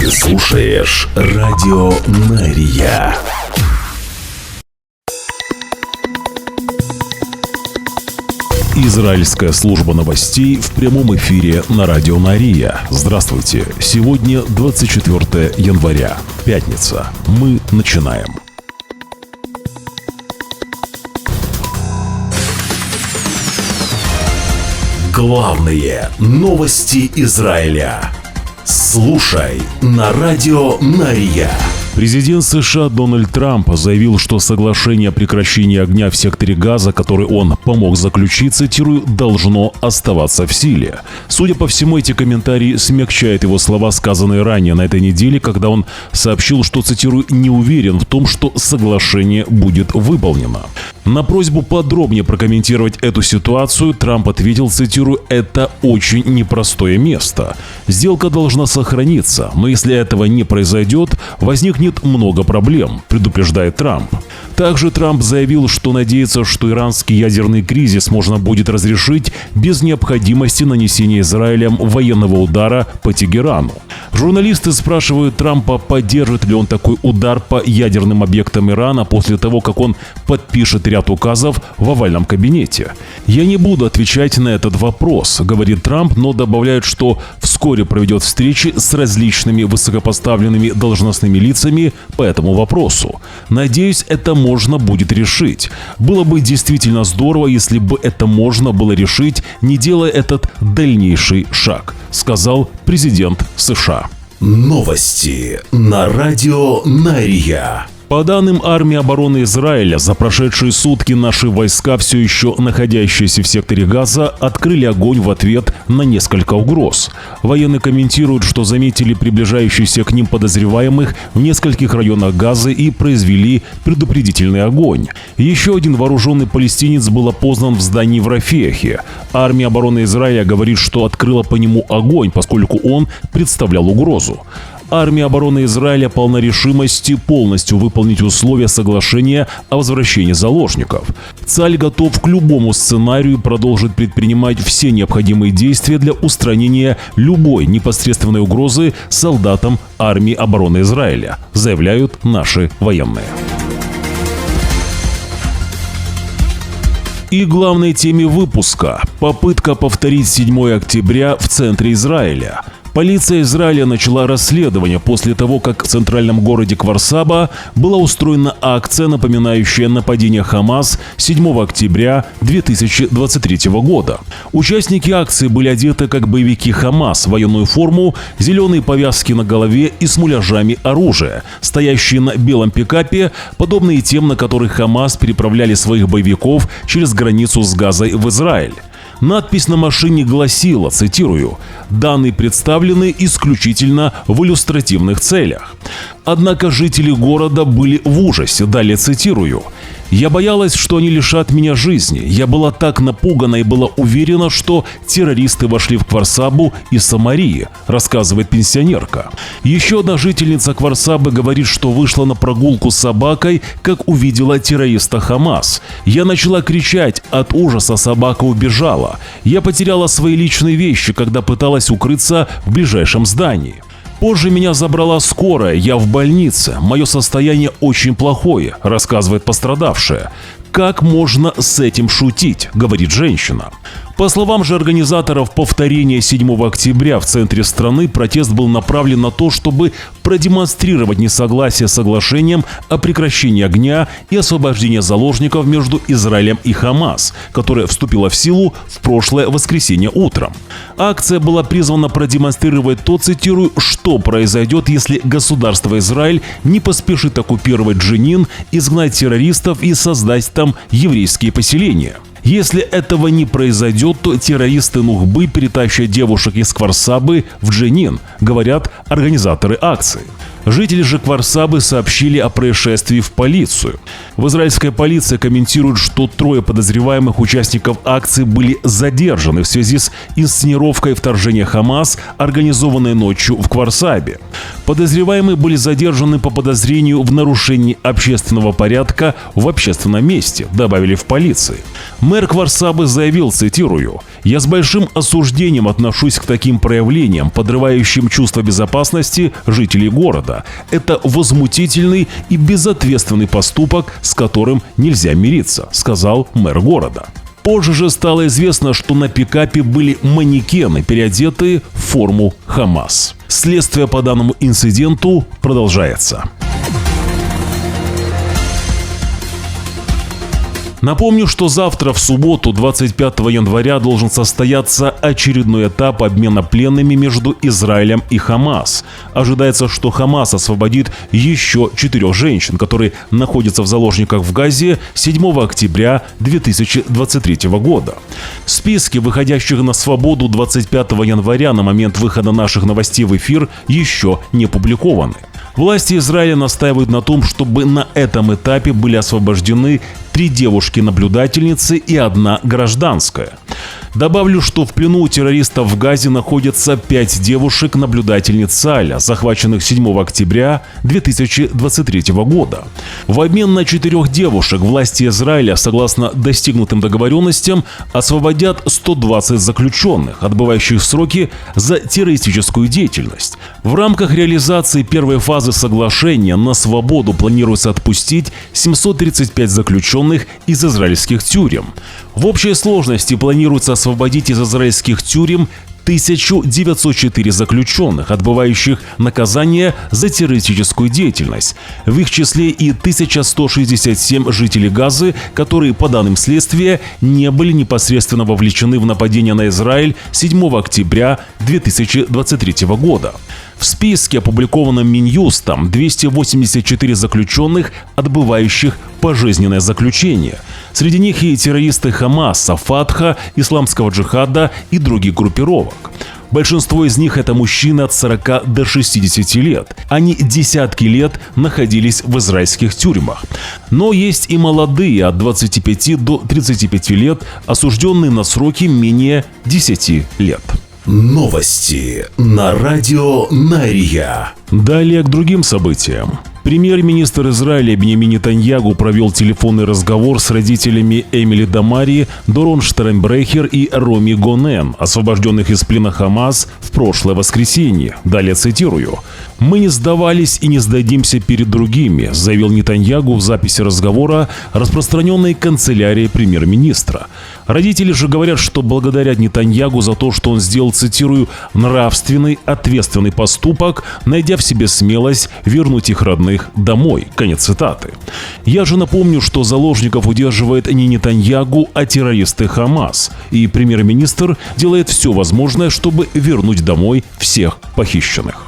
Ты слушаешь Радио Мария. Израильская служба новостей в прямом эфире на Радио Мария. Здравствуйте. Сегодня 24 января. Пятница. Мы начинаем. Главные новости Израиля. Слушай на Радио Мария. Президент США Дональд Трамп заявил, что соглашение о прекращении огня в секторе Газа, которое он помог заключить, цитирую, должно оставаться в силе. Судя по всему, эти комментарии смягчают его слова, сказанные ранее на этой неделе, когда он сообщил, что, цитирую, не уверен в том, что соглашение будет выполнено. На просьбу подробнее прокомментировать эту ситуацию Трамп ответил, цитирую, «Это очень непростое место. Сделка должна сохраниться, но если этого не произойдет, возникнет много проблем», предупреждает Трамп. Также Трамп заявил, что надеется, что иранский ядерный кризис можно будет разрешить без необходимости нанесения Израилем военного удара по Тегерану. Журналисты спрашивают Трампа, поддержит ли он такой удар по ядерным объектам Ирана после того, как он подпишет ряд указов в овальном кабинете. «Я не буду отвечать на этот вопрос», говорит Трамп, но добавляет, что вскоре проведет встречи с различными высокопоставленными должностными лицами по этому вопросу. «Надеюсь, это можно будет решить. Было бы действительно здорово, если бы это можно было решить, не делая этот дальнейший шаг», сказал президент США. Новости на Радио Мария. По данным армии обороны Израиля, за прошедшие сутки наши войска, все еще находящиеся в секторе Газа, открыли огонь в ответ на несколько угроз. Военные комментируют, что заметили приближающихся к ним подозреваемых в нескольких районах Газы и произвели предупредительный огонь. Еще один вооруженный палестинец был опознан в здании в Рафехе. Армия обороны Израиля говорит, что открыла по нему огонь, поскольку он представлял угрозу. Армия обороны Израиля полна решимости полностью выполнить условия соглашения о возвращении заложников. Цаль готов к любому сценарию и продолжит предпринимать все необходимые действия для устранения любой непосредственной угрозы солдатам армии обороны Израиля, заявляют наши военные. И главной теме выпуска – попытка повторить 7 октября в центре Израиля. Полиция Израиля начала расследование после того, как в центральном городе Квар-Саба была устроена акция, напоминающая нападение Хамас 7 октября 2023 года. Участники акции были одеты как боевики Хамас в военную форму, зеленые повязки на голове и с муляжами оружия, стоящие на белом пикапе, подобные тем, на которых Хамас переправляли своих боевиков через границу с Газой в Израиль. Надпись на машине гласила, цитирую, «Данные представлены исключительно в иллюстративных целях». Однако жители города были в ужасе, далее цитирую, «Я боялась, что они лишат меня жизни. Я была так напугана и была уверена, что террористы вошли в Квар-Сабу из Самарии», рассказывает пенсионерка. Еще одна жительница Квар-Сабы говорит, что вышла на прогулку с собакой, как увидела террориста Хамас. «Я начала кричать, от ужаса собака убежала. Я потеряла свои личные вещи, когда пыталась укрыться в ближайшем здании. Позже меня забрала скорая, я в больнице. Мое состояние очень плохое», рассказывает пострадавшая. «Как можно с этим шутить?» – говорит женщина. По словам же организаторов повторения 7 октября в центре страны, протест был направлен на то, чтобы продемонстрировать несогласие с соглашением о прекращении огня и освобождении заложников между Израилем и Хамас, которое вступило в силу в прошлое воскресенье утром. Акция была призвана продемонстрировать то, цитирую, что произойдет, если государство Израиль не поспешит оккупировать Дженин, изгнать террористов и создать там еврейские поселения. Если этого не произойдет, то террористы Нухбы перетащат девушек из Квар-Сабы в Дженин, говорят организаторы акции. Жители же Квар-Сабы сообщили о происшествии в полицию. В израильской полиции комментируют, что 3 подозреваемых участников акции были задержаны в связи с инсценировкой вторжения Хамас, организованной ночью в Квар-Сабе. Подозреваемые были задержаны по подозрению в нарушении общественного порядка в общественном месте, добавили в полиции. Мэр Кварсабы заявил, цитирую: «Я с большим осуждением отношусь к таким проявлениям, подрывающим чувство безопасности жителей города. Это возмутительный и безответственный поступок, с которым нельзя мириться», сказал мэр города. Позже же стало известно, что на пикапе были манекены, переодетые в форму Хамас. Следствие по данному инциденту продолжается. Напомню, что завтра, в субботу, 25 января, должен состояться очередной этап обмена пленными между Израилем и Хамас. Ожидается, что Хамас освободит еще 4 женщин, которые находятся в заложниках в Газе 7 октября 2023 года. Списки выходящих на свободу 25 января на момент выхода наших новостей в эфир еще не публикованы. Власти Израиля настаивают на том, чтобы на этом этапе были освобождены 3 девушки-наблюдательницы и 1 гражданская. Добавлю, что в плену у террористов в Газе находятся 5 девушек-наблюдательниц Цаля, захваченных 7 октября 2023 года. В обмен на 4 девушек власти Израиля, согласно достигнутым договоренностям, освободят 120 заключенных, отбывающих сроки за террористическую деятельность. В рамках реализации первой фазы соглашения на свободу планируется отпустить 735 заключенных из израильских тюрем. В общей сложности планируется освободить из израильских тюрем 1904 заключенных, отбывающих наказание за террористическую деятельность. В их числе и 1167 жителей Газы, которые, по данным следствия, не были непосредственно вовлечены в нападение на Израиль 7 октября 2023 года. В списке, опубликованном Минюстом, 284 заключенных, отбывающих пожизненное заключение. Среди них и террористы Хамаса, Фатха, Исламского джихада и других группировок. Большинство из них – это мужчины от 40 до 60 лет. Они десятки лет находились в израильских тюрьмах. Но есть и молодые, от 25 до 35 лет, осужденные на сроки менее 10 лет. Новости на радио Нария. Далее к другим событиям. Премьер-министр Израиля Биньямин Нетаньягу провел телефонный разговор с родителями Эмили Дамари, Дорон Штернбрехер и Роми Гонен, освобожденных из плена Хамас в прошлое воскресенье. Далее цитирую: «Мы не сдавались и не сдадимся перед другими», заявил Нетаньягу в записи разговора, распространенной канцелярией премьер-министра. Родители же говорят, что благодарят Нетаньягу за то, что он сделал, цитирую, «нравственный, ответственный поступок, найдя в себе смелость вернуть их родных домой». Конец цитаты. Я же напомню, что заложников удерживает не Нетаньягу, а террористы Хамас. И премьер-министр делает все возможное, чтобы вернуть домой всех похищенных.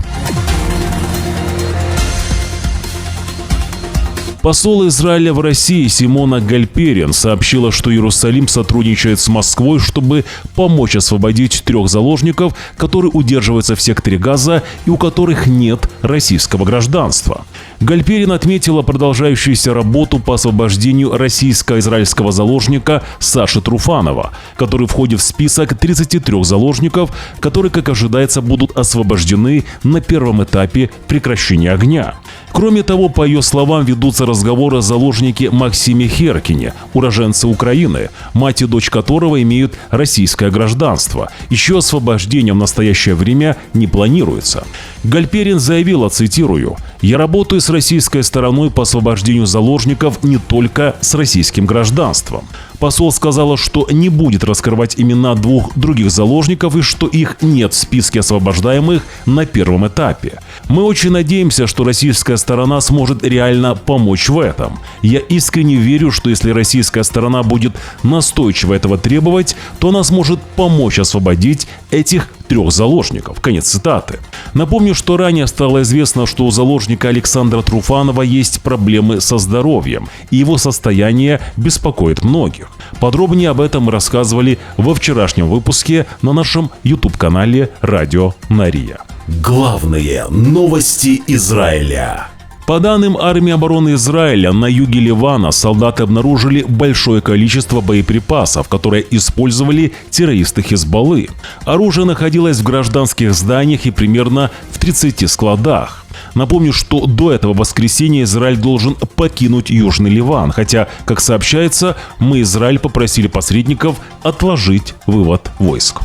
Посол Израиля в России Симона Гальперин сообщила, что Иерусалим сотрудничает с Москвой, чтобы помочь освободить 3 заложников, которые удерживаются в секторе Газа и у которых нет российского гражданства. Гальперин отметила продолжающуюся работу по освобождению российско-израильского заложника Саши Труфанова, который входит в список 33 заложников, которые, как ожидается, будут освобождены на первом этапе прекращения огня. Кроме того, по ее словам, ведутся разговоры о заложнике Максиме Херкине, уроженце Украины, мать и дочь которого имеют российское гражданство. Еще освобождение в настоящее время не планируется. Гальперин заявила, цитирую: «Я работаю с российской стороной по освобождению заложников не только с российским гражданством». Посол сказала, что не будет раскрывать имена 2 других заложников и что их нет в списке освобождаемых на первом этапе. «Мы очень надеемся, что российская сторона сможет реально помочь в этом. Я искренне верю, что если российская сторона будет настойчиво этого требовать, то она сможет помочь освободить этих 3 заложников». Конец цитаты. Напомню, что ранее стало известно, что у заложника Александра Труфанова есть проблемы со здоровьем, и его состояние беспокоит многих. Подробнее об этом мы рассказывали во вчерашнем выпуске на нашем YouTube-канале «Радио Нария». Главные новости Израиля. По данным армии обороны Израиля, на юге Ливана солдаты обнаружили большое количество боеприпасов, которые использовали террористы Хизбаллы. Оружие находилось в гражданских зданиях и примерно в 30 складах. Напомню, что до этого воскресенья Израиль должен покинуть Южный Ливан, хотя, как сообщается, мы, Израиль, попросили посредников отложить вывод войск.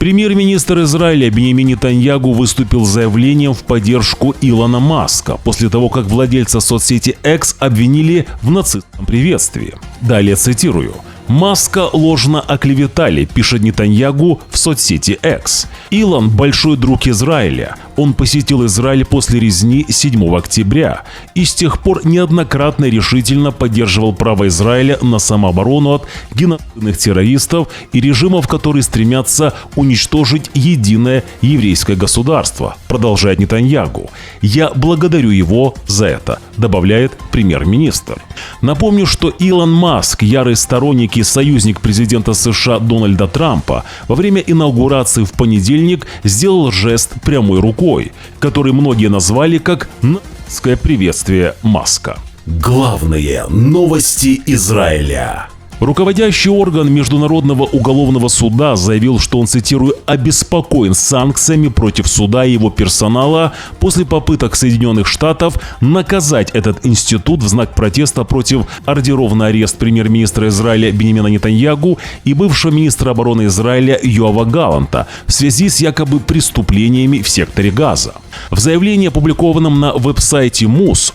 Премьер-министр Израиля Биньямин Нетаньяху выступил с заявлением в поддержку Илона Маска после того, как владельца соцсети X обвинили в нацистском приветствии. Далее цитирую. «Маска ложно оклеветали», пишет Нетаньяху в соцсети X. Илон – большой друг Израиля. Он посетил Израиль после резни 7 октября и с тех пор неоднократно решительно поддерживал право Израиля на самооборону от геноцидных террористов и режимов, которые стремятся уничтожить единое еврейское государство, продолжает Нетаньяху. «Я благодарю его за это», добавляет премьер-министр. Напомню, что Илон Маск – ярый сторонник и союзник президента США Дональда Трампа, во время инаугурации в понедельник сделал жест прямой рукой, который многие назвали как «нацистское приветствие Маска». Главные новости Израиля. Руководящий орган Международного уголовного суда заявил, что он, цитирую, «обеспокоен санкциями против суда и его персонала после попыток Соединенных Штатов наказать этот институт в знак протеста против ордеров на арест премьер-министра Израиля Биньямина Нетаньяху и бывшего министра обороны Израиля Йоава Галланта в связи с якобы преступлениями в секторе Газа». В заявлении, опубликованном на веб-сайте МУС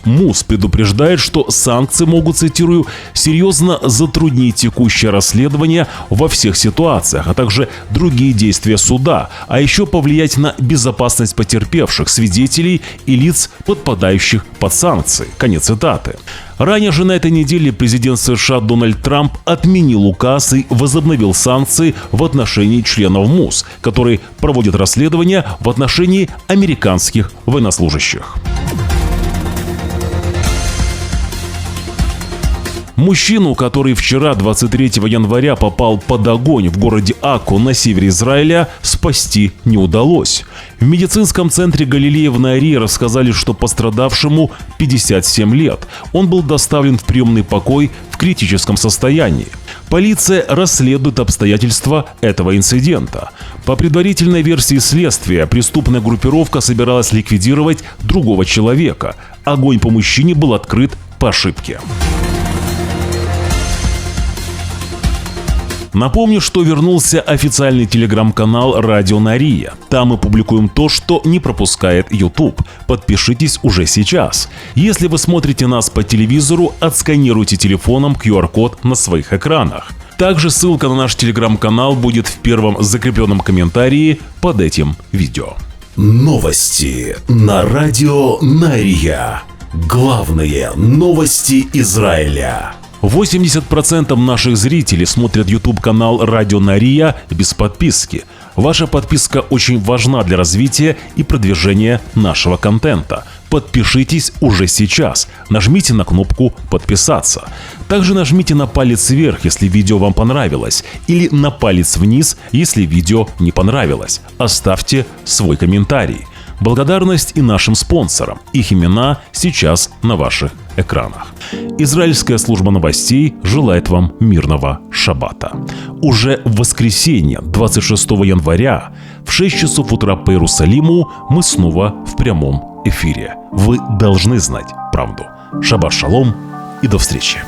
предупреждает, что санкции могут, цитирую, «серьезно затруднить текущее расследование во всех ситуациях, а также другие действия суда, а еще повлиять на безопасность потерпевших, свидетелей и лиц, подпадающих под санкции». Конец цитаты. Ранее же на этой неделе президент США Дональд Трамп отменил указ и возобновил санкции в отношении членов МУС, которые проводят расследование в отношении американских военнослужащих. Мужчину, который вчера, 23 января, попал под огонь в городе Акку на севере Израиля, спасти не удалось. В медицинском центре Галилея в Нари рассказали, что пострадавшему 57 лет. Он был доставлен в приемный покой в критическом состоянии. Полиция расследует обстоятельства этого инцидента. По предварительной версии следствия, преступная группировка собиралась ликвидировать другого человека. Огонь по мужчине был открыт по ошибке. Напомню, что вернулся официальный телеграм-канал «Радио Нария». Там мы публикуем то, что не пропускает YouTube. Подпишитесь уже сейчас. Если вы смотрите нас по телевизору, отсканируйте телефоном QR-код на своих экранах. Также ссылка на наш телеграм-канал будет в первом закрепленном комментарии под этим видео. Новости на радио Нария. Главные новости Израиля. 80% наших зрителей смотрят YouTube-канал «Радио Нария» без подписки. Ваша подписка очень важна для развития и продвижения нашего контента. Подпишитесь уже сейчас. Нажмите на кнопку «Подписаться». Также нажмите на палец вверх, если видео вам понравилось, или на палец вниз, если видео не понравилось. Оставьте свой комментарий. Благодарность и нашим спонсорам. Их имена сейчас на ваших экранах. Израильская служба новостей желает вам мирного шаббата. Уже в воскресенье, 26 января, в 6 часов утра по Иерусалиму мы снова в прямом эфире. Вы должны знать правду. Шаббат шалом и до встречи.